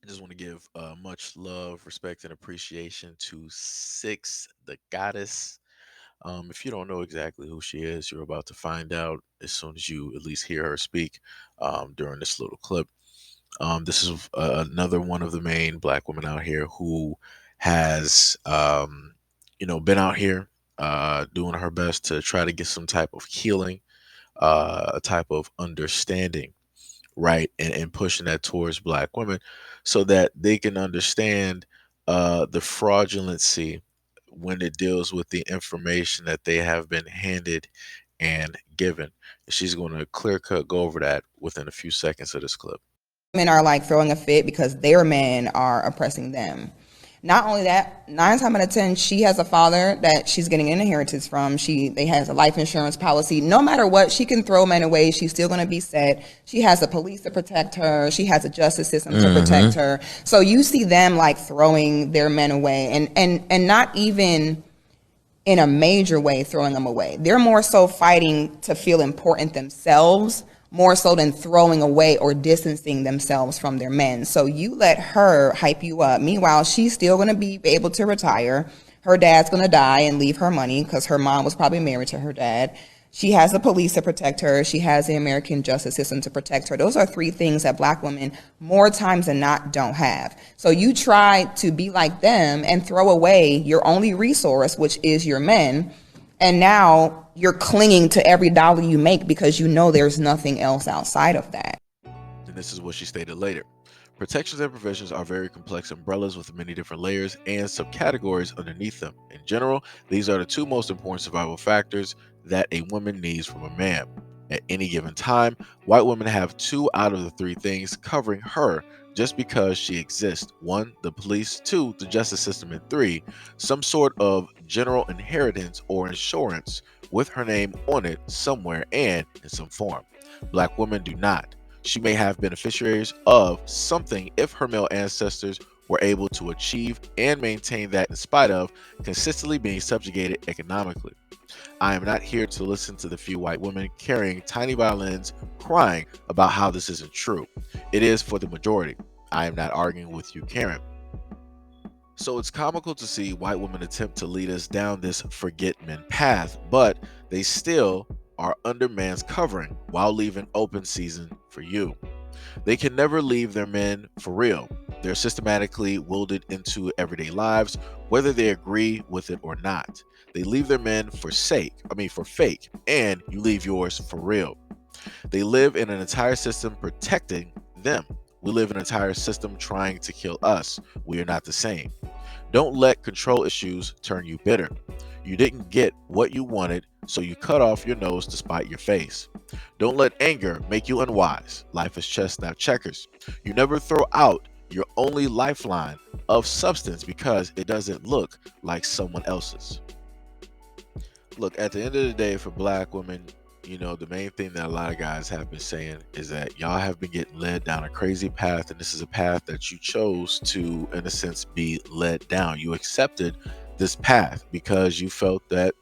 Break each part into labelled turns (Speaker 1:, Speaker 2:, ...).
Speaker 1: I just want to give much love, respect, and appreciation to Six, the goddess. If you don't know exactly who she is, you're about to find out as soon as you at least hear her speak during this little clip. This is another one of the main black women out here who has, been out here doing her best to try to get some type of healing, a type of understanding, right, and pushing that towards black women so that they can understand the fraudulency when it deals with the information that they have been handed and given. She's going to clear cut go over that within a few seconds of this clip.
Speaker 2: Women are like throwing a fit because their men are oppressing them. Not only that, 9 times out of 10, she has a father that she's getting an inheritance from. They has a life insurance policy. No matter what, she can throw men away. She's still going to be set. She has a police to protect her. She has a justice system to protect her. So you see them like throwing their men away, and not even in a major way throwing them away. They're more so fighting to feel important themselves, more so than throwing away or distancing themselves from their men. So you let her hype you up. Meanwhile, she's still going to be able to retire. Her dad's going to die and leave her money because her mom was probably married to her dad. She has the police to protect her. She has the American justice system to protect her. Those are three things that black women more times than not don't have. So you try to be like them and throw away your only resource, which is your men. And now you're clinging to every dollar you make because you know there's nothing else outside of that.
Speaker 1: And this is what she stated later. Protections and provisions are very complex umbrellas with many different layers and subcategories underneath them. In general, these are the two most important survival factors that a woman needs from a man. At any given time, white women have two out of the three things covering her just because she exists. One, the police; two, the justice system; and three, some sort of general inheritance or insurance with her name on it somewhere and in some form. Black women do not. She may have beneficiaries of something if her male ancestors were able to achieve and maintain that in spite of consistently being subjugated economically. I am not here to listen to the few white women carrying tiny violins crying about how this isn't true. It is for the majority. I am not arguing with you, Karen. So it's comical to see white women attempt to lead us down this forget men path, but they still are under man's covering while leaving open season for you. They can never leave their men for real. They're systematically wielded into everyday lives, whether they agree with it or not. They leave their men for fake, and you leave yours for real. They live in an entire system protecting them. We live in an entire system trying to kill us. We are not the same. Don't let control issues turn you bitter. You didn't get what you wanted, so you cut off your nose to spite your face. Don't let anger make you unwise. Life is chess, not checkers. You never throw out your only lifeline of substance because it doesn't look like someone else's. Look, at the end of the day, for black women, the main thing that a lot of guys have been saying is that y'all have been getting led down a crazy path, and this is a path that you chose to, in a sense, be led down. You accepted this path because you felt that,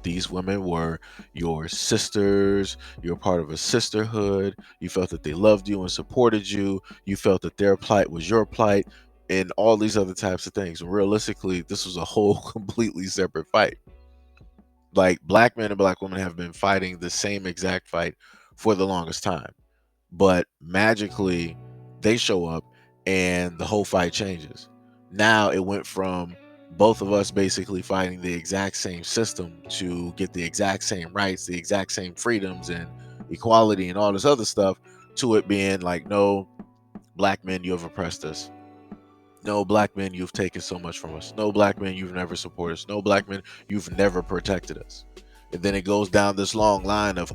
Speaker 1: these women were your sisters, you're part of a sisterhood, you felt that they loved you and supported you, you felt that their plight was your plight, and all these other types of things. Realistically, this was a whole completely separate fight. Like, black men and black women have been fighting the same exact fight for the longest time, but magically they show up and the whole fight changes. Now it went from both of us basically fighting the exact same system to get the exact same rights, the exact same freedoms and equality and all this other stuff, to it being like, no, black men, you have oppressed us. No, black men, you've taken so much from us. No, black men, you've never supported us. No, black men, you've never protected us. And then it goes down this long line of,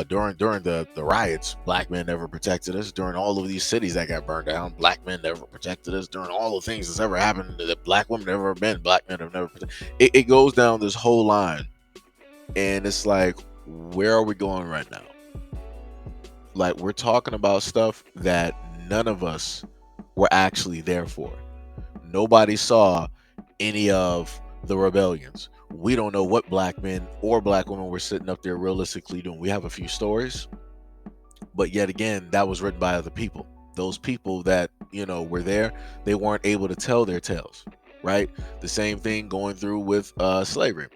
Speaker 1: during the riots, black men never protected us. During all of these cities that got burned down, black men never protected us. During all the things that's ever happened, that black women have ever been, black men have never protected. It goes down this whole line, and it's like, where are we going right now? Like, we're talking about stuff that none of us were actually there for. Nobody saw any of the rebellions. We don't know what black men or black women were sitting up there realistically doing. We have a few stories, but yet again, that was written by other people. Those people that were there, they weren't able to tell their tales, right? The same thing going through with slavery.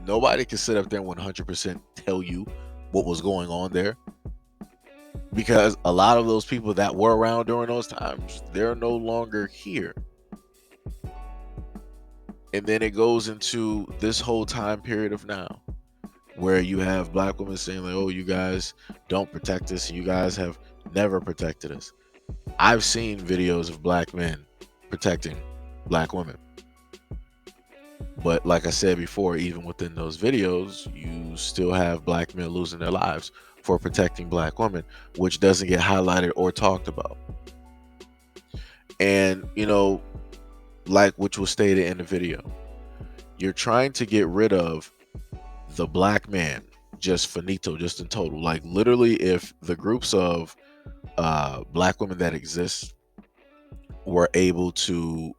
Speaker 1: Nobody can sit up there and 100% tell you what was going on there, because a lot of those people that were around during those times, they're no longer here. And then it goes into this whole time period of now, where you have black women saying like, oh, you guys don't protect us, you guys have never protected us. I've seen videos of black men protecting black women, but like I said before, even within those videos, you still have black men losing their lives for protecting black women, which doesn't get highlighted or talked about. And like which was stated in the video, you're trying to get rid of the black man just finito, just in total. Like literally, if the groups of black women that exist were able to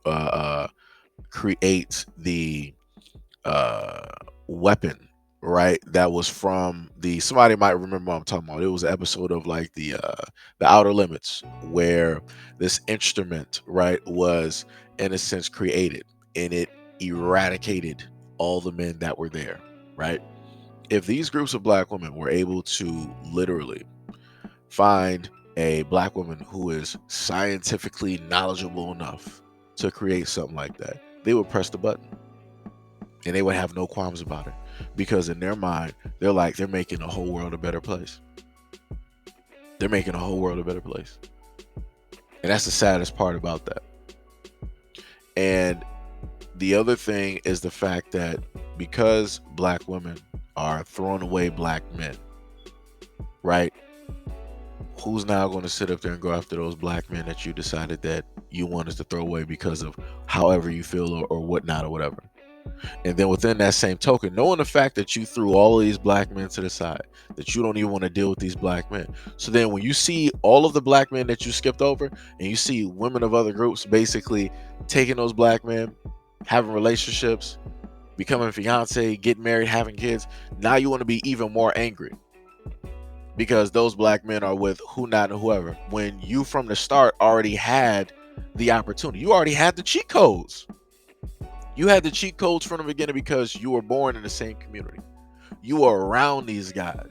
Speaker 1: create the weapon, right? That was from somebody might remember what I'm talking about. It was an episode of like the Outer Limits, where this instrument, right, was in a sense created, and it eradicated all the men that were there, right? If these groups of black women were able to literally find a black woman who is scientifically knowledgeable enough to create something like that, they would press the button and they would have no qualms about it, because in their mind, they're making the whole world a better place. They're making the whole world a better place. And that's the saddest part about that. And the other thing is the fact that because black women are throwing away black men, right? Who's now going to sit up there and go after those black men that you decided that you wanted to throw away because of however you feel or whatnot or whatever? And then within that same token, knowing the fact that you threw all of these black men to the side, that you don't even want to deal with these black men. So then when you see all of the black men that you skipped over, and you see women of other groups basically taking those black men, having relationships, becoming fiance, getting married, having kids, now you want to be even more angry because those black men are with who not and whoever, when you from the start already had the opportunity. You already had the cheat codes. You had the cheat codes from the beginning because you were born in the same community. You were around these guys.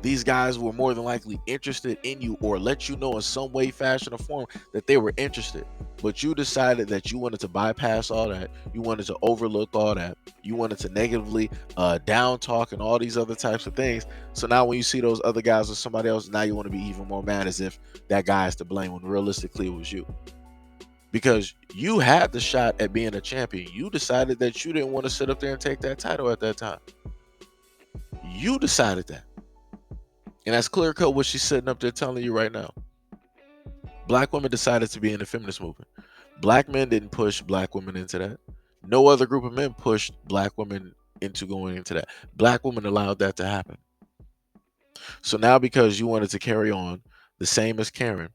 Speaker 1: These guys were more than likely interested in you, or let you know in some way, fashion, or form that they were interested. But you decided that you wanted to bypass all that. You wanted to overlook all that. You wanted to negatively down talk and all these other types of things. So now when you see those other guys or somebody else, now you want to be even more mad as if that guy is to blame when realistically it was you. Because you had the shot at being a champion. You decided that you didn't want to sit up there and take that title at that time. You decided that. And that's clear cut what she's sitting up there telling you right now. Black women decided to be in the feminist movement. Black men didn't push black women into that. No other group of men pushed black women into going into that. Black women allowed that to happen. So now because you wanted to carry on the same as Karen,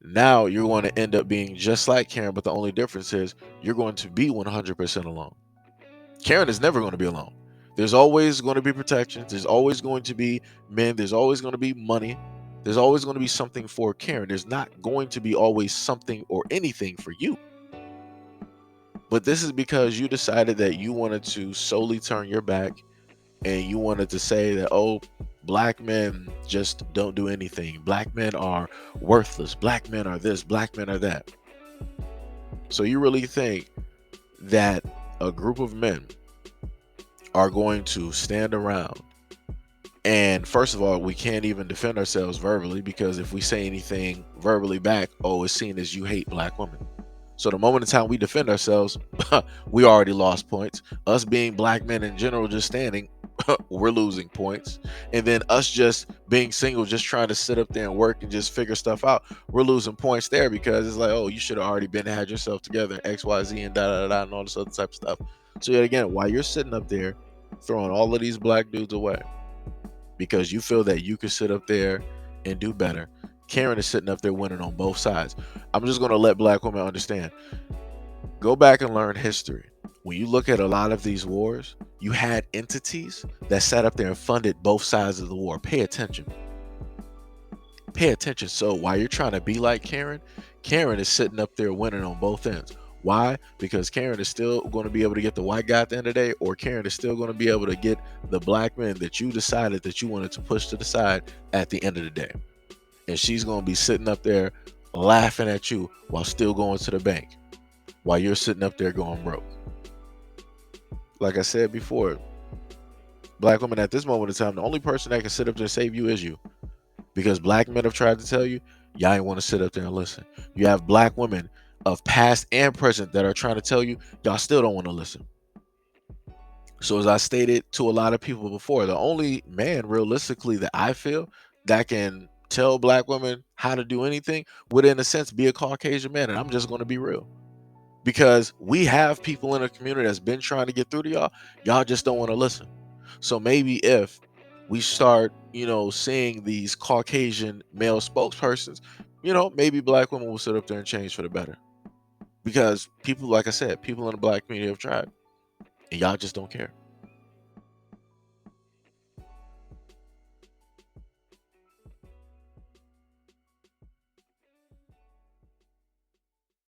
Speaker 1: now you're going to end up being just like Karen, but the only difference is you're going to be 100% alone. Karen is never going to be alone. There's always going to be protections. There's always going to be men. There's always going to be money. There's always going to be something for Karen. There's not going to be always something or anything for you. But this is because you decided that you wanted to solely turn your back, and you wanted to say that, oh, black men just don't do anything. Black men are worthless. Black men are this. Black men are that. So you really think that a group of men are going to stand around, and first of all, we can't even defend ourselves verbally, because if we say anything verbally back, oh, it's seen as you hate black women. So the moment in time we defend ourselves, we already lost points. Us being black men in general just standing, we're losing points. And then us just being single, just trying to sit up there and work and just figure stuff out, we're losing points there, because it's like, oh, you should have already been had yourself together, XYZ and da da da and all this other type of stuff. So yet again, while you're sitting up there throwing all of these black dudes away because you feel that you could sit up there and do better, Karen is sitting up there winning on both sides. I'm just going to let black women understand. Go back and learn history. When you look at a lot of these wars, you had entities that sat up there and funded both sides of the war. Pay attention. Pay attention. So while you're trying to be like Karen, Karen is sitting up there winning on both ends. Why? Because Karen is still going to be able to get the white guy at the end of the day, or Karen is still going to be able to get the black man that you decided that you wanted to push to the side at the end of the day. And she's going to be sitting up there laughing at you while still going to the bank, while you're sitting up there going broke. Like I said before, black women at this moment in time, the only person that can sit up there and save you is you. Because black men have tried to tell you, y'all ain't want to sit up there and listen. You have black women of past and present that are trying to tell you, y'all still don't want to listen. So as I stated to a lot of people before, the only man realistically that I feel that can tell black women how to do anything would in a sense be a Caucasian man. And I'm just going to be real. Because we have people in the community that's been trying to get through to y'all. Y'all just don't want to listen. So maybe if we start, seeing these Caucasian male spokespersons, maybe black women will sit up there and change for the better. Because people, like I said, people in the black community have tried, and y'all just don't care.